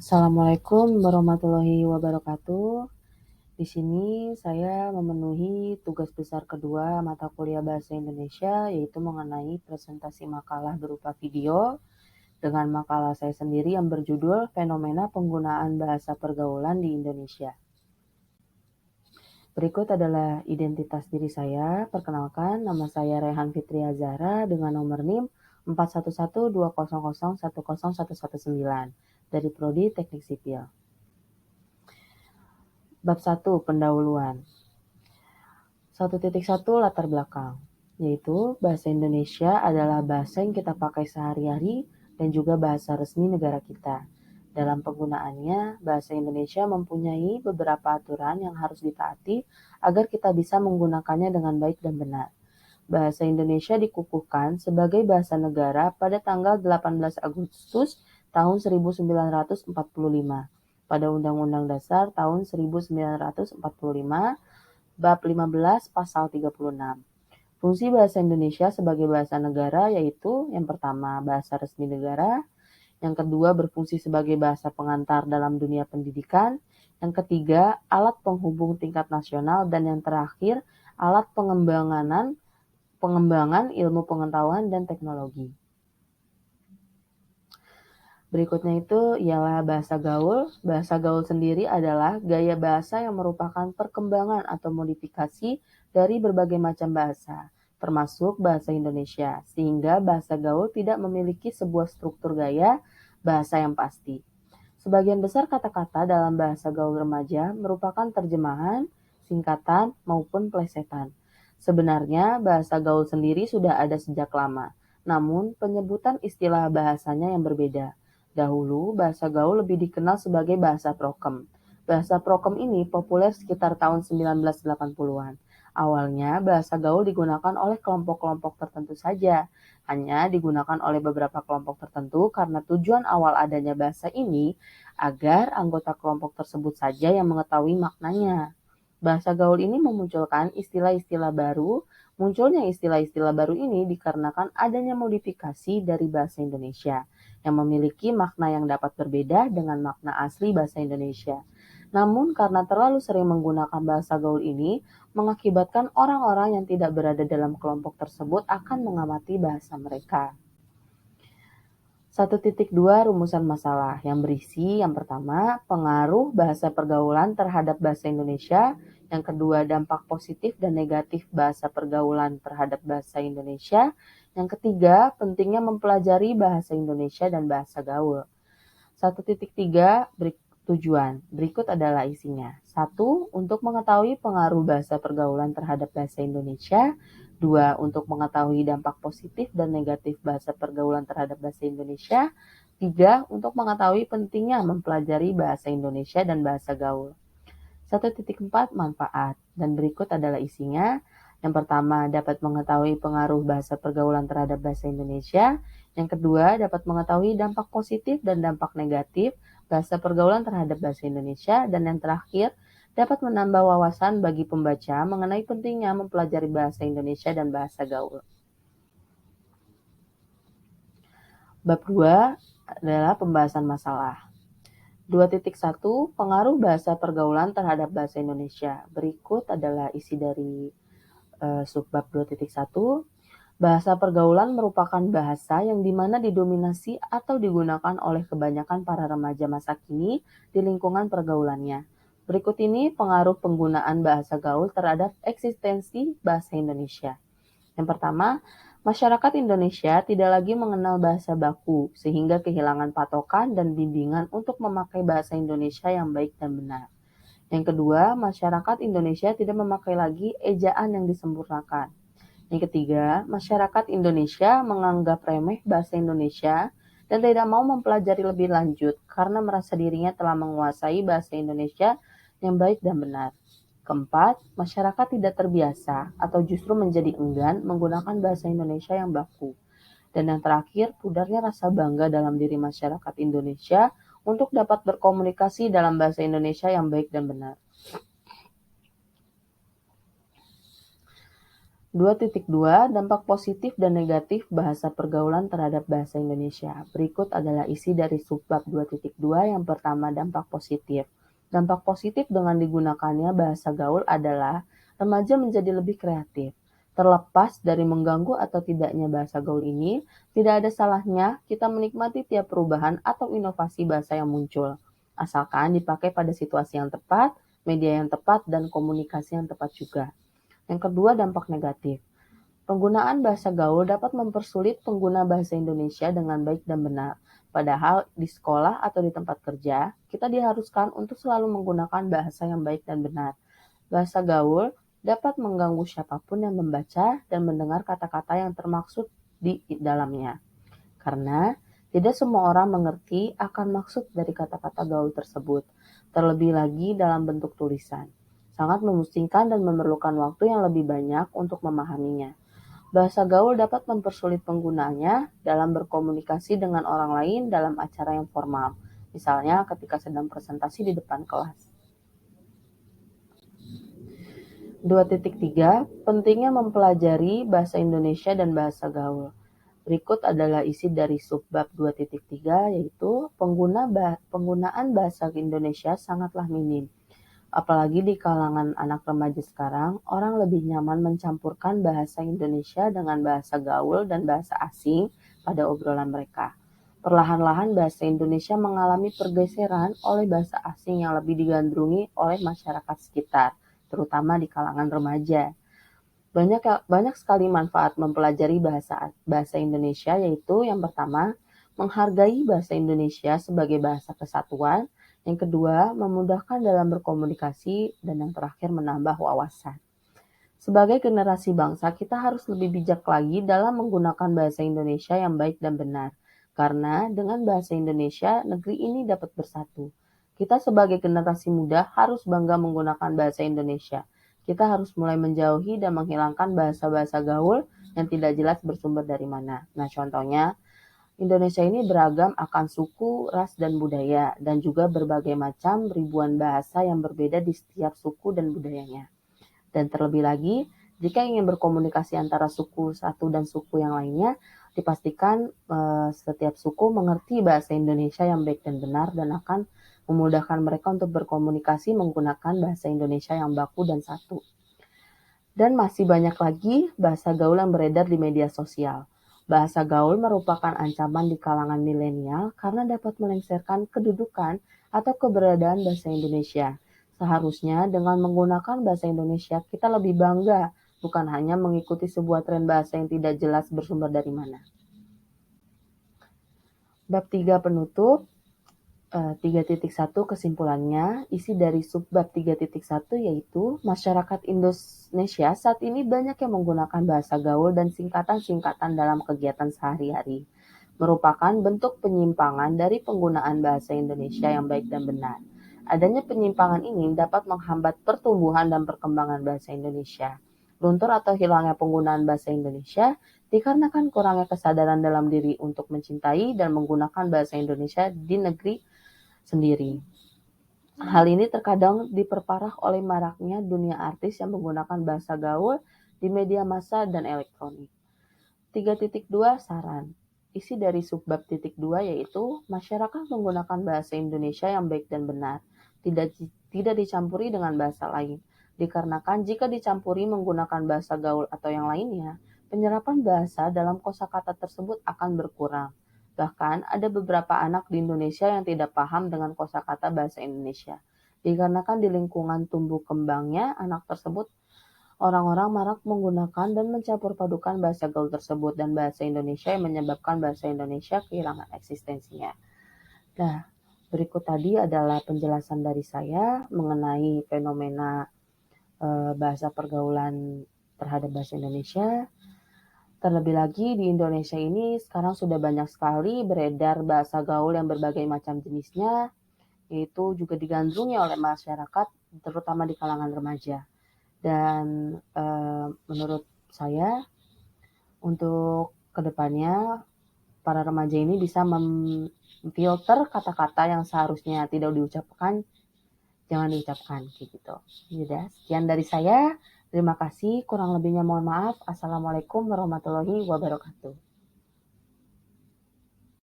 Assalamualaikum warahmatullahi wabarakatuh. Di sini saya memenuhi tugas besar kedua mata kuliah Bahasa Indonesia, yaitu mengenai presentasi makalah berupa video dengan makalah saya sendiri yang berjudul Fenomena Penggunaan Bahasa Pergaulan di Indonesia. Berikut adalah identitas diri saya. Perkenalkan, nama saya Rehan Fitria Zahra dengan nomor NIM 411200101119 dari Prodi Teknik Sipil. Bab 1. Pendahuluan. 1.1 Latar belakang, yaitu bahasa Indonesia adalah bahasa yang kita pakai sehari-hari dan juga bahasa resmi negara kita. Dalam penggunaannya, bahasa Indonesia mempunyai beberapa aturan yang harus ditaati agar kita bisa menggunakannya dengan baik dan benar. Bahasa Indonesia dikukuhkan sebagai bahasa negara pada tanggal 18 Agustus tahun 1945 pada Undang-Undang Dasar tahun 1945 Bab 15 Pasal 36. Fungsi bahasa Indonesia sebagai bahasa negara yaitu yang pertama bahasa resmi negara, yang kedua berfungsi sebagai bahasa pengantar dalam dunia pendidikan, yang ketiga alat penghubung tingkat nasional, dan yang terakhir alat pengembangan ilmu pengetahuan dan teknologi. Berikutnya itu ialah bahasa gaul. Bahasa gaul sendiri adalah gaya bahasa yang merupakan perkembangan atau modifikasi dari berbagai macam bahasa, termasuk bahasa Indonesia, sehingga bahasa gaul tidak memiliki sebuah struktur gaya bahasa yang pasti. Sebagian besar kata-kata dalam bahasa gaul remaja merupakan terjemahan, singkatan, maupun plesetan. Sebenarnya bahasa gaul sendiri sudah ada sejak lama, namun penyebutan istilah bahasanya yang berbeda. Dahulu, bahasa gaul lebih dikenal sebagai bahasa prokem. Bahasa prokem ini populer sekitar tahun 1980-an. Awalnya, bahasa gaul digunakan oleh kelompok-kelompok tertentu saja. Hanya digunakan oleh beberapa kelompok tertentu karena tujuan awal adanya bahasa ini agar anggota kelompok tersebut saja yang mengetahui maknanya. Bahasa gaul ini memunculkan istilah-istilah baru. Munculnya istilah-istilah baru ini dikarenakan adanya modifikasi dari bahasa Indonesia yang memiliki makna yang dapat berbeda dengan makna asli bahasa Indonesia. Namun karena terlalu sering menggunakan bahasa gaul ini, mengakibatkan orang-orang yang tidak berada dalam kelompok tersebut akan mengamati bahasa mereka. 1.2 Rumusan masalah yang berisi yang pertama, pengaruh bahasa pergaulan terhadap bahasa Indonesia, yang kedua, dampak positif dan negatif bahasa pergaulan terhadap bahasa Indonesia, yang ketiga, pentingnya mempelajari bahasa Indonesia dan bahasa gaul. 1.3 tujuan. Berikut adalah isinya. 1. Untuk mengetahui pengaruh bahasa pergaulan terhadap bahasa Indonesia. 2. Untuk mengetahui dampak positif dan negatif bahasa pergaulan terhadap bahasa Indonesia. 3. Untuk mengetahui pentingnya mempelajari bahasa Indonesia dan bahasa gaul. 1.4 Manfaat. Dan berikut adalah isinya. Yang pertama, dapat mengetahui pengaruh bahasa pergaulan terhadap bahasa Indonesia. Yang kedua, dapat mengetahui dampak positif dan dampak negatif bahasa pergaulan terhadap bahasa Indonesia. Dan yang terakhir, dapat menambah wawasan bagi pembaca mengenai pentingnya mempelajari bahasa Indonesia dan bahasa gaul. Bab 2 adalah pembahasan masalah. 2.1 Pengaruh bahasa pergaulan terhadap bahasa Indonesia. Berikut adalah isi dari subbab 2.1. Bahasa pergaulan merupakan bahasa yang dimana didominasi atau digunakan oleh kebanyakan para remaja masa kini di lingkungan pergaulannya. Berikut ini pengaruh penggunaan bahasa gaul terhadap eksistensi bahasa Indonesia. Yang pertama, masyarakat Indonesia tidak lagi mengenal bahasa baku, sehingga kehilangan patokan dan bimbingan untuk memakai bahasa Indonesia yang baik dan benar. Yang kedua, masyarakat Indonesia tidak memakai lagi ejaan yang disempurnakan. Yang ketiga, masyarakat Indonesia menganggap remeh bahasa Indonesia dan tidak mau mempelajari lebih lanjut karena merasa dirinya telah menguasai bahasa Indonesia yang baik dan benar. Keempat, masyarakat tidak terbiasa atau justru menjadi enggan menggunakan bahasa Indonesia yang baku. Dan yang terakhir, pudarnya rasa bangga dalam diri masyarakat Indonesia untuk dapat berkomunikasi dalam bahasa Indonesia yang baik dan benar. 2.2 Dampak positif dan negatif bahasa pergaulan terhadap bahasa Indonesia. Berikut adalah isi dari subbab 2.2 yang pertama dampak positif. Dampak positif dengan digunakannya bahasa gaul adalah remaja menjadi lebih kreatif. Terlepas dari mengganggu atau tidaknya bahasa gaul ini, tidak ada salahnya kita menikmati tiap perubahan atau inovasi bahasa yang muncul. Asalkan dipakai pada situasi yang tepat, media yang tepat, dan komunikasi yang tepat juga. Yang kedua, dampak negatif. Penggunaan bahasa gaul dapat mempersulit pengguna bahasa Indonesia dengan baik dan benar. Padahal di sekolah atau di tempat kerja, kita diharuskan untuk selalu menggunakan bahasa yang baik dan benar. Bahasa gaul dapat mengganggu siapapun yang membaca dan mendengar kata-kata yang termaksud di dalamnya. Karena tidak semua orang mengerti akan maksud dari kata-kata gaul tersebut, terlebih lagi dalam bentuk tulisan. Sangat memusingkan dan memerlukan waktu yang lebih banyak untuk memahaminya. Bahasa gaul dapat mempersulit penggunanya dalam berkomunikasi dengan orang lain dalam acara yang formal, misalnya ketika sedang presentasi di depan kelas. 2.3 Pentingnya mempelajari bahasa Indonesia dan bahasa gaul. Berikut adalah isi dari subbab 2.3, yaitu penggunaan bahasa Indonesia sangatlah minim. Apalagi di kalangan anak remaja sekarang, orang lebih nyaman mencampurkan bahasa Indonesia dengan bahasa gaul dan bahasa asing pada obrolan mereka. Perlahan-lahan bahasa Indonesia mengalami pergeseran oleh bahasa asing yang lebih digandrungi oleh masyarakat sekitar, terutama di kalangan remaja. Banyak sekali manfaat mempelajari bahasa Indonesia, yaitu yang pertama, menghargai bahasa Indonesia sebagai bahasa kesatuan, yang kedua, memudahkan dalam berkomunikasi, dan yang terakhir menambah wawasan. Sebagai generasi bangsa, kita harus lebih bijak lagi dalam menggunakan bahasa Indonesia yang baik dan benar. Karena dengan bahasa Indonesia, negeri ini dapat bersatu. Kita sebagai generasi muda harus bangga menggunakan bahasa Indonesia. Kita harus mulai menjauhi dan menghilangkan bahasa-bahasa gaul yang tidak jelas bersumber dari mana. Nah, contohnya, Indonesia ini beragam akan suku, ras, dan budaya, dan juga berbagai macam ribuan bahasa yang berbeda di setiap suku dan budayanya. Dan terlebih lagi, jika ingin berkomunikasi antara suku satu dan suku yang lainnya, dipastikan setiap suku mengerti bahasa Indonesia yang baik dan benar dan akan memudahkan mereka untuk berkomunikasi menggunakan bahasa Indonesia yang baku dan satu. Dan masih banyak lagi bahasa gaul yang beredar di media sosial. Bahasa gaul merupakan ancaman di kalangan milenial karena dapat melengsarkan kedudukan atau keberadaan bahasa Indonesia. Seharusnya dengan menggunakan bahasa Indonesia, kita lebih bangga, bukan hanya mengikuti sebuah tren bahasa yang tidak jelas bersumber dari mana. Bab 3 penutup. 3.1 kesimpulannya, isi dari subbab 3.1 yaitu masyarakat Indonesia saat ini banyak yang menggunakan bahasa gaul dan singkatan-singkatan dalam kegiatan sehari-hari, merupakan bentuk penyimpangan dari penggunaan bahasa Indonesia yang baik dan benar. Adanya penyimpangan ini dapat menghambat pertumbuhan dan perkembangan bahasa Indonesia. Luntur atau hilangnya penggunaan bahasa Indonesia dikarenakan kurangnya kesadaran dalam diri untuk mencintai dan menggunakan bahasa Indonesia di negeri sendiri. Hal ini terkadang diperparah oleh maraknya dunia artis yang menggunakan bahasa gaul di media massa dan elektronik. 3.2 Saran. Isi dari subbab 2 yaitu masyarakat menggunakan bahasa Indonesia yang baik dan benar, tidak dicampuri dengan bahasa lain. Dikarenakan jika dicampuri menggunakan bahasa gaul atau yang lainnya, penyerapan bahasa dalam kosakata tersebut akan berkurang. Bahkan ada beberapa anak di Indonesia yang tidak paham dengan kosakata bahasa Indonesia. Dikarenakan di lingkungan tumbuh kembangnya anak tersebut, orang-orang marak menggunakan dan mencampur padukan bahasa gaul tersebut dan bahasa Indonesia yang menyebabkan bahasa Indonesia kehilangan eksistensinya. Nah, berikut tadi adalah penjelasan dari saya mengenai fenomena bahasa pergaulan terhadap bahasa Indonesia. Terlebih lagi di Indonesia ini sekarang sudah banyak sekali beredar bahasa gaul yang berbagai macam jenisnya, yaitu juga digandrungi oleh masyarakat, terutama di kalangan remaja. Dan menurut saya, untuk kedepannya para remaja ini bisa memfilter kata-kata yang seharusnya tidak diucapkan, jangan diucapkan, gitu. Sudah, sekian dari saya. Terima kasih, kurang lebihnya mohon maaf. Assalamualaikum warahmatullahi wabarakatuh.